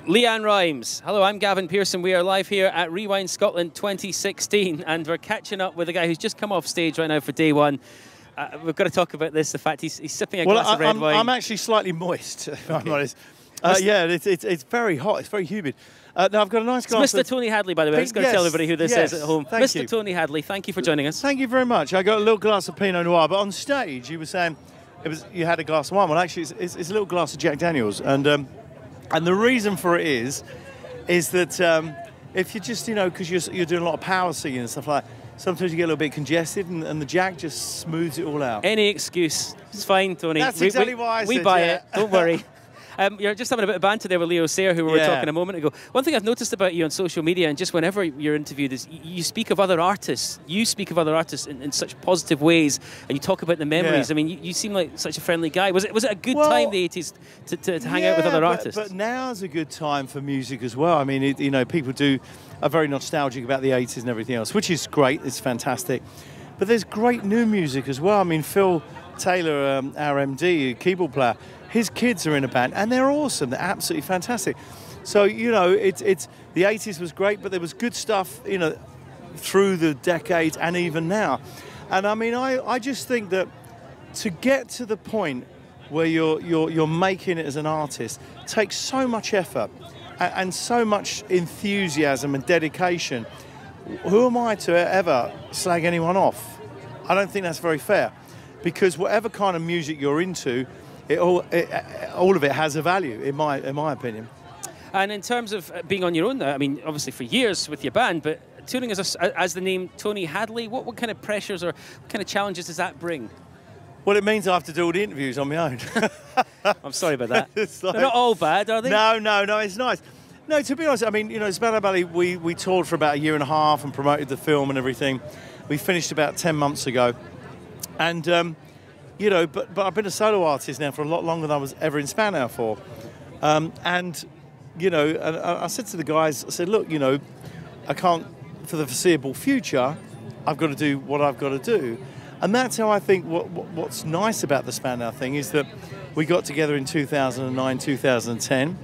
Leanne Rhymes. Hello, I'm Gavin Pearson. We are live here at Rewind Scotland 2016, and we're catching up with a guy who's just come off stage right now for day one. We've got to talk about this, the fact he's sipping a glass of red wine. I'm actually slightly moist, if I'm honest. Yeah, it's very hot. It's very humid. Now, I've got a nice glass Mr. Tony Hadley, by the way. I'm just going to tell everybody who this is at home. Mr. You. Tony Hadley, thank you for joining us. Thank you very much. I got a little glass of Pinot Noir, but on stage you were saying you had a glass of wine. Well, actually, it's a little glass of Jack Daniels, and the reason for it is that if you just, because you're doing a lot of power singing and stuff like that, sometimes you get a little bit congested, and the Jack just smooths it all out. Any excuse. It's fine, Tony. That's exactly why I said, we buy it. Don't worry. You're just having a bit of banter there with Leo Sayer, who we were talking a moment ago. One thing I've noticed about you on social media, and just whenever you're interviewed, is you speak of other artists. You speak of other artists in such positive ways, and you talk about the memories. I mean, you seem like such a friendly guy. Was it a good time, the 80s, to hang out with other artists? But now's a good time for music as well. I mean, people are very nostalgic about the 80s and everything else, which is great. It's fantastic. But there's great new music as well. I mean, Phil Taylor, our MD, keyboard player, his kids are in a band, and they're awesome. They're absolutely fantastic. So, it's the 80s was great, but there was good stuff, through the decades and even now. And I mean, I just think that to get to the point where you're making it as an artist takes so much effort and so much enthusiasm and dedication. Who am I to ever slag anyone off? I don't think that's very fair, because whatever kind of music you're into, all of it has a value, in my opinion. And in terms of being on your own, I mean, obviously for years with your band, but touring as the name Tony Hadley, what kind of pressures or what kind of challenges does that bring? Well, it means I have to do all the interviews on my own. I'm sorry about that. Like, they're not all bad, are they? No, it's nice. No, to be honest, I mean, Spanner Ballet, we toured for about a year and a half and promoted the film and everything. We finished about 10 months ago. And, but I've been a solo artist now for a lot longer than I was ever in Spandau for. And I said to the guys, I said, look, I can't, for the foreseeable future, I've got to do what I've got to do. And that's how I think what's nice about the Spandau thing is that we got together in 2009, 2010,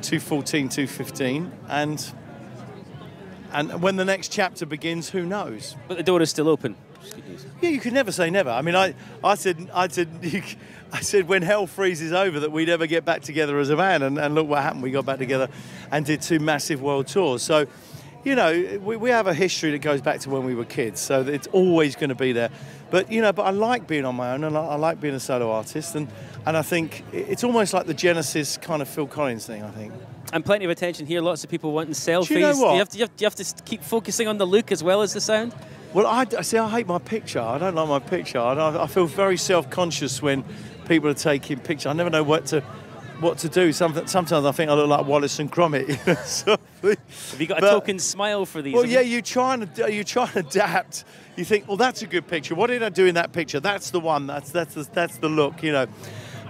2014, 2015, and when the next chapter begins, who knows? But the door is still open. Yeah, you could never say never. I mean, I said when hell freezes over that we'd ever get back together as a band, and look what happened. We got back together and did 2 massive world tours. So, we have a history that goes back to when we were kids, so it's always going to be there. But, but I like being on my own, and I like being a solo artist, and I think it's almost like the Genesis kind of Phil Collins thing, I think. And plenty of attention here, lots of people wanting selfies. Do you know what? Do you have to keep focusing on the look as well as the sound? Well, I hate my picture. I don't like my picture. I feel very self-conscious when people are taking pictures. I never know what to do. Sometimes I think I look like Wallace and Gromit. Have you got a token smile for these? Well, yeah, you try and adapt. You think, well, that's a good picture. What did I do in that picture? That's the one. That's the look,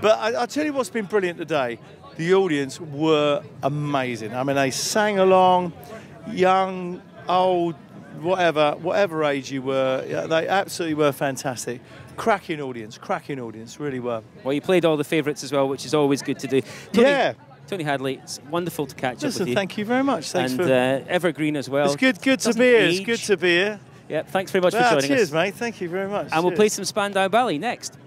But I'll tell you what's been brilliant today. The audience were amazing. I mean, they sang along, young, old, whatever age you were. They absolutely were fantastic. Cracking audience, really were. Well, you played all the favourites as well, which is always good to do. Tony Hadley, it's wonderful to catch up with you. Thank you very much. Thanks and evergreen as well. It's good to be here. It's good to be here. Yeah, thanks very much for joining us. Cheers, mate. Thank you very much. And we'll play some Spandau Ballet next.